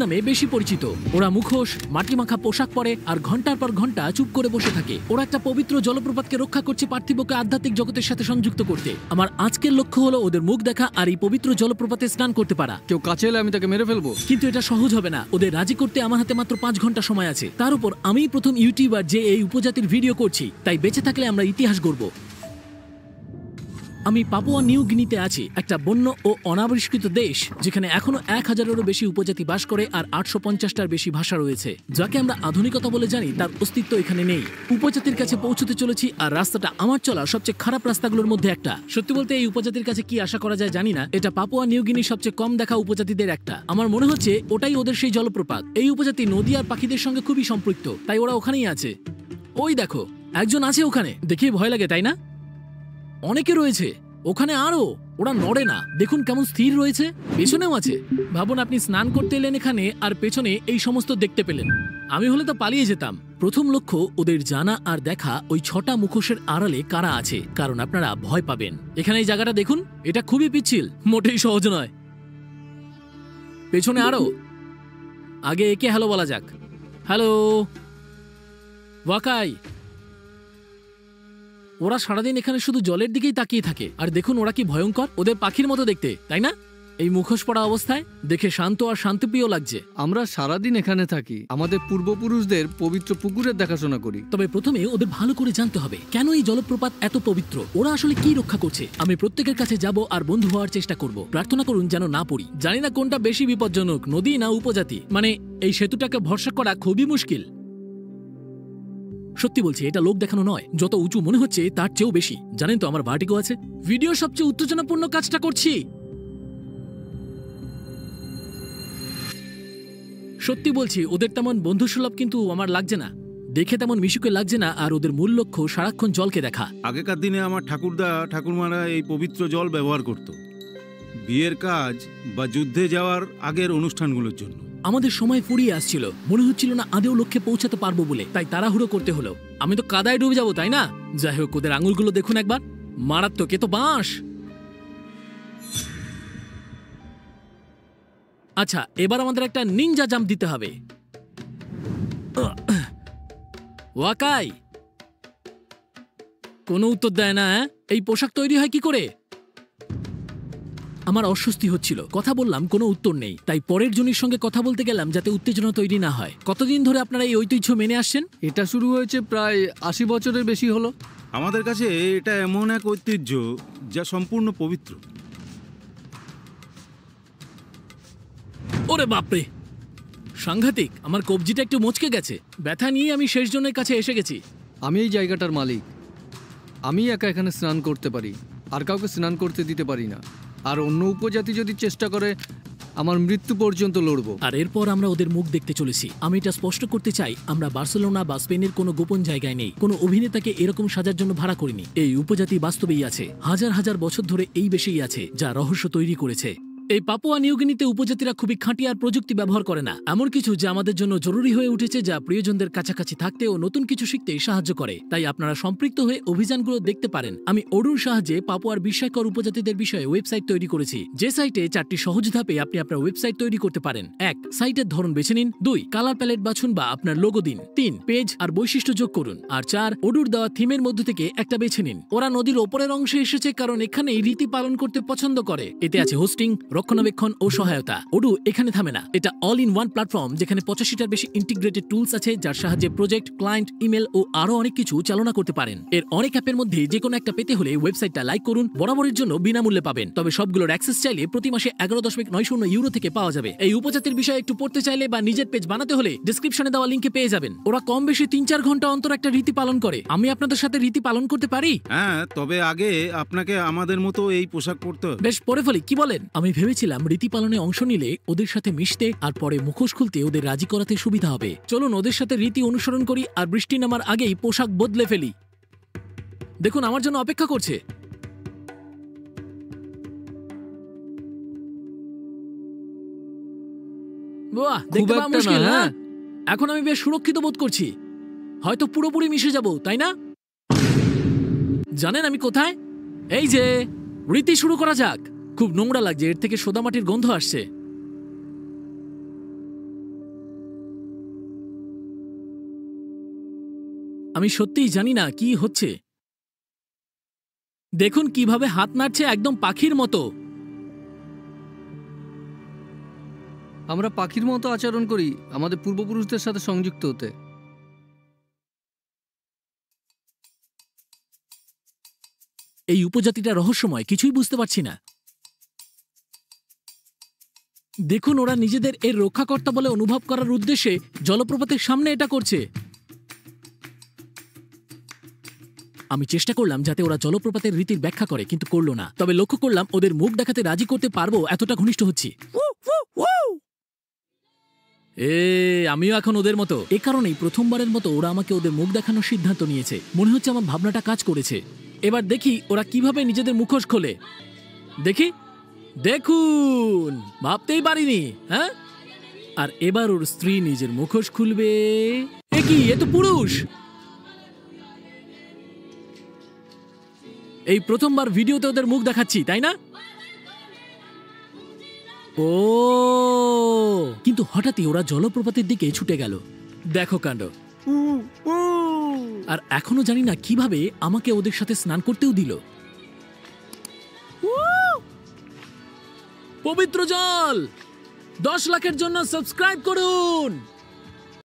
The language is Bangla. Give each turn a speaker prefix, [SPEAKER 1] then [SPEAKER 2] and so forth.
[SPEAKER 1] নামে বেশি পরিচিত। ওরা মুখোশ, মাটিমাখা পোশাক পরে আর ঘন্টার পর ঘন্টা চুপ করে বসে থাকে। ওরা একটা পবিত্র জলপ্রপাতকে রক্ষা করছে পার্থিবকে আধ্যাত্মিক জগতের সাথে সংযুক্ত করতে। আমার আজকের লক্ষ্য হলো ওদের মুখ দেখা আর এই পবিত্র জলপ্রপাতে স্নান করতে পারা।
[SPEAKER 2] কেউ কাছে এলে আমি তাকে মেরে ফেলবো,
[SPEAKER 1] কিন্তু এটা সহজ হবে না। ওদের রাজি করতে আমার হাতে মাত্র 5 ঘন্টা সময় আছে। তার উপর আমি প্রথম ইউটিউবার যে এই উপজাতির ভিডিও করছি, তাই বেঁচে থাকলে আমরা ইতিহাস গড়ব। আমি পাপুয়া নিউ গিনিতে আছি, একটা বন্য ও অনাবিষ্কৃত দেশ যেখানে এখনো 1000-এরও বেশি উপজাতি বাস করে আর 850টার বেশি ভাষা রয়েছে। যাকে আমরা আধুনিকতা বলে জানি তার অস্তিত্ব এখানে নেই। উপজাতির কাছে পৌঁছতে চলেছি আর রাস্তাটা আমার চলা সবচেয়ে খারাপ রাস্তাগুলোর মধ্যে একটা। সত্যি বলতে এই উপজাতির কাছে কি আশা করা যায় জানি না। এটা পাপুয়া নিউ গিনির সবচেয়ে কম দেখা উপজাতিদের একটা। আমার মনে হচ্ছে ওটাই ওদের সেই জলপ্রপাত। এই উপজাতি নদী আর পাখিদের সঙ্গে খুবই সম্পৃক্ত, তাই ওরা ওখানেই আছে। ওই দেখো, একজন আছে ওখানে, দেখে ভয় লাগে তাই না? অনেকে রয়েছে ওখানে আরো, ওরা নড়ে না, দেখুন কেমন স্থির রয়েছে। পেছনেও আছে। ভাবুন আপনি স্নান করতে এলেন এখানে আর পেছনে এই সমস্ত দেখতে পেলেন। আমি হলে তো পালিয়ে যেতাম। প্রথম লক্ষ্য ওদের জানা আর দেখা ওই 6টা মুখোশের আড়ালে কারা আছে, কারণ আপনারা ভয় পাবেন। এখানে এই জায়গাটা দেখুন, এটা খুবই পিচ্ছিল, মোটেই সহজ নয়। পেছনে আরো। আগে একে হ্যালো বলা যাক। হ্যালো ওয়াকাই। ওরা সারাদিন এখানে শুধু জলের দিকেই তাকিয়ে থাকে। আর দেখুন ওরা কি ভয়ঙ্কর, ওদের পাখির মতো দেখতে, তাই না? এই মুখোশ পড়া অবস্থায় দেখে শান্ত আর শান্তিপ্রিয় লাগছে।
[SPEAKER 2] আমরা সারাদিন এখানে থাকি, আমাদের পূর্বপুরুষদের পবিত্র পুকুরের দেখাশোনা করি।
[SPEAKER 1] তবে প্রথমে ওদের ভালো করে জানতে হবে কেন এই জলপ্রপাত এত পবিত্র, ওরা আসলে কি রক্ষা করছে। আমি প্রত্যেকের কাছে যাব আর বন্ধু হওয়ার চেষ্টা করব। প্রার্থনা করুন যেন না পড়ি। জানি না কোনটা বেশি বিপজ্জনক, নদী না উপজাতি। মানে এই সেতুটাকে ভরসা করা খুবই মুশকিল। সত্যি বলছি, এটা লোক দেখানো নয়। যত উঁচু মনে হচ্ছে তার চেয়েও বেশি। জানেন তো আমার ভার্টিগো আছে। ভিডিও সবচেয়ে উত্তেজনাপূর্ণ কাজটা করছি। সত্যি বলছি, ওদের তেমন বন্ধুসুলভ কিন্তু আমার লাগছে না। দেখে তেমন মিশুকে লাগছে না। আর ওদের মূল লক্ষ্য সারাক্ষণ জলকে দেখা।
[SPEAKER 3] আগেকার দিনে আমার ঠাকুরদা ঠাকুরমারা এই পবিত্র জল ব্যবহার করত বিয়ের কাজ বা যুদ্ধে যাওয়ার আগের অনুষ্ঠানগুলোর জন্য।
[SPEAKER 1] আমাদের সময় ফুরিয়ে আসছিল, মনে হচ্ছিল না আদেও লক্ষ্যে পৌঁছাতে পারবো বলে, তাই তাড়াহুড়ো করতে হলো। আমি তো কাদায় ডুবে যাবো, তাই না? যাই হোক, ওদের আঙুলগুলো দেখুন একবার, মারাত্মক। এ তো বাঁশ। আচ্ছা, এবার আমাদের একটা নিনজা জাম্প দিতে হবে। ওয়াকাই কোনো উত্তর দেয় না। এই পোশাক তৈরি হয় কি করে? আমার অস্বস্তি হচ্ছিল, কথা বললাম, কোনো উত্তর নেই। তাই পরের জনের সঙ্গে কথা বলতে গেলাম যাতে উত্তেজনা তৈরি না হয়। কতদিন ধরে আপনারা এই ঐতিহ্য মেনে আসছেন?
[SPEAKER 2] এটা শুরু হয়েছে প্রায় 80 বছরের বেশি হলো।
[SPEAKER 3] আমাদের কাছে এটা এমন এক ঐতিহ্য যা সম্পূর্ণ পবিত্র।
[SPEAKER 1] ওরে বাপরে, সাংঘাতিক। আমার কবজিটা একটু মচকে গেছে। ব্যথা নিয়ে আমি শেষ জনের কাছে এসে গেছি।
[SPEAKER 2] আমি এই জায়গাটার মালিক। আমি একা এখানে স্নান করতে পারি, আর কাউকে স্নান করতে দিতে পারি না। আর অন্য উপজাতি যদি চেষ্টা করে, আমার মৃত্যু পর্যন্ত লড়বো।
[SPEAKER 1] আর এরপর আমরা ওদের মুখ দেখতে চলেছি। আমি এটা স্পষ্ট করতে চাই, আমরা বার্সেলোনা বা স্পেনের কোনো গোপন জায়গায় নেই। কোনো অভিনেতাকে এরকম সাজার জন্য ভাড়া করিনি। এই উপজাতি বাস্তবেই আছে, হাজার হাজার বছর ধরে এই বেশেই আছে, যা রহস্য তৈরি করেছে। এই পাপুয়া নিউগিনিতে উপজাতিরা খুবই খাঁটি আর প্রযুক্তি ব্যবহার করে না। এমন কিছু যা আমাদের জন্য জরুরি হয়ে উঠেছে, যা প্রিয়জনদের কাছাকাছি থাকতে ও নতুন কিছু শিখতে সাহায্য করে। তাই আপনারা সম্পৃক্ত হয়ে অভিযানগুলো দেখতে পারেন। আমি ওডুর সাহায্যে পাপুয়ার বিস্ময়কর উপজাতিদের বিষয়ে ওয়েবসাইট তৈরি করেছি, যে সাইটে 4টি সহজ ধাপে আপনি আপনার ওয়েবসাইট তৈরি করতে পারেন। 1. সাইটের ধরন বেছে নিন। 2. কালার প্যালেট বাছুন বা আপনার লোগো দিন। 3. পেজ আর বৈশিষ্ট্য যোগ করুন। আর 4. ওডুর দেওয়া থিমের মধ্যে থেকে একটা বেছে নিন। ওরা নদীর ওপরের অংশে এসেছে কারণ এখানেই রীতি পালন করতে পছন্দ করে। এতে আছে হোস্টিং, রক্ষণাবেক্ষণ ও সহায়তা। ওডু এখানে থামে না। এটা অল ইন ওয়ান প্ল্যাটফর্ম, যেখানে 85টার বেশি ইন্টিগ্রেটেড টুলস আছে, যার সাহায্যে প্রজেক্ট, ক্লায়েন্ট, ইমেল ও আরো অনেক কিছু চালনা করতে পারেন। এর অনেক অ্যাপের মধ্যে যে কোনো একটা পেতে হলে ওয়েবসাইটটা লাইক করুন। বরাবরের জন্য বিনামূল্যে পাবেন, তবে সবগুলোর অ্যাক্সেস চাইলে প্রতি মাসে 11.90 ইউরো থেকে পাওয়া যাবে। এই উপজাতির বিষয়ে একটু পড়তে চাইলে বা নিজের পেজ বানাতে হলে ডেসক্রিপশনে দেওয়া লিংকে পেয়ে যাবেন। ওরা কম বেশি 3-4 ঘন্টা অন্তর একটা রীতি পালন করে। আমি আপনাদের সাথে রীতি পালন করতে পারি?
[SPEAKER 3] হ্যাঁ, তবে আগে আপনাকে আমাদের মতো এই পোশাক পরতে হবে।
[SPEAKER 1] বেশ, পরে ফেলি, কি বলেন? আমি ভেবেছিলাম রীতি পালনে অংশ নিলে ওদের সাথে মিশতে আর পরে মুখোশ খুলতে ওদের রাজি করাতে সুবিধা হবে। চলুন ওদের সাথে রীতি অনুসরণ করি আর বৃষ্টি নামার আগেই পোশাক বদলে ফেলি। দেখুন, আমার জন্য অপেক্ষা করছে। বাহ, দেখতে পাওয়া মুশকিল না? এখন আমি বেশ সুরক্ষিত বোধ করছি। হয়তো পুরোপুরি মিশে যাব, তাই না? জানেন আমি কোথায়? এই যে, রীতি শুরু করা যাক। খুব নোংরা লাগছে, এর থেকে সোদামাটির গন্ধ আসছে। আমি সত্যিই জানি না কি হচ্ছে। দেখুন কিভাবে হাত নাড়ছে, একদম পাখির মতো।
[SPEAKER 2] আমরা পাখির মতো আচরণ করি আমাদের পূর্বপুরুষদের সাথে সংযুক্ত হতে।
[SPEAKER 1] এই উপজাতিটা রহস্যময়, কিছুই বুঝতে পারছি না। দেখুন, ওরা নিজেদের এর রক্ষাকর্তা বলে অনুভব করার উদ্দেশ্যে জলপ্রপাতের সামনে এটা করছে। আমি চেষ্টা করলাম যাতে ওরা জলপ্রপাতের রীতির ব্যাখ্যা করে, কিন্তু করলো না। তবে লক্ষ্য করলাম ওদের মুখ দেখাতে রাজি করতে পারবো এতটা ঘনিষ্ঠ হচ্ছি। আমিও এখন ওদের মতো। এ কারণেই প্রথমবারের মতো ওরা আমাকে ওদের মুখ দেখানোর সিদ্ধান্ত নিয়েছে। মনে হচ্ছে আমার ভাবনাটা কাজ করেছে। এবার দেখি ওরা কিভাবে নিজেদের মুখোশ খোলে। দেখি, দেখুন, ভাবতেই পারিনি। হ্যাঁ, আর এবার ওর স্ত্রী নিজের মুখোশ খুলবে। এ কি, এ তো পুরুষ। এই প্রথমবার ভিডিওতে ওদের মুখ দেখাচ্ছি, তাই না? ও, কিন্তু হঠাৎই ওরা জলপ্রপাতের দিকে ছুটে গেল। দেখো কাণ্ড। আর এখনো জানি না কিভাবে আমাকে ওদের সাথে স্নান করতেও দিল। পবিত্র জল 10 লাখের জন্য সাবস্ক্রাইব করুন।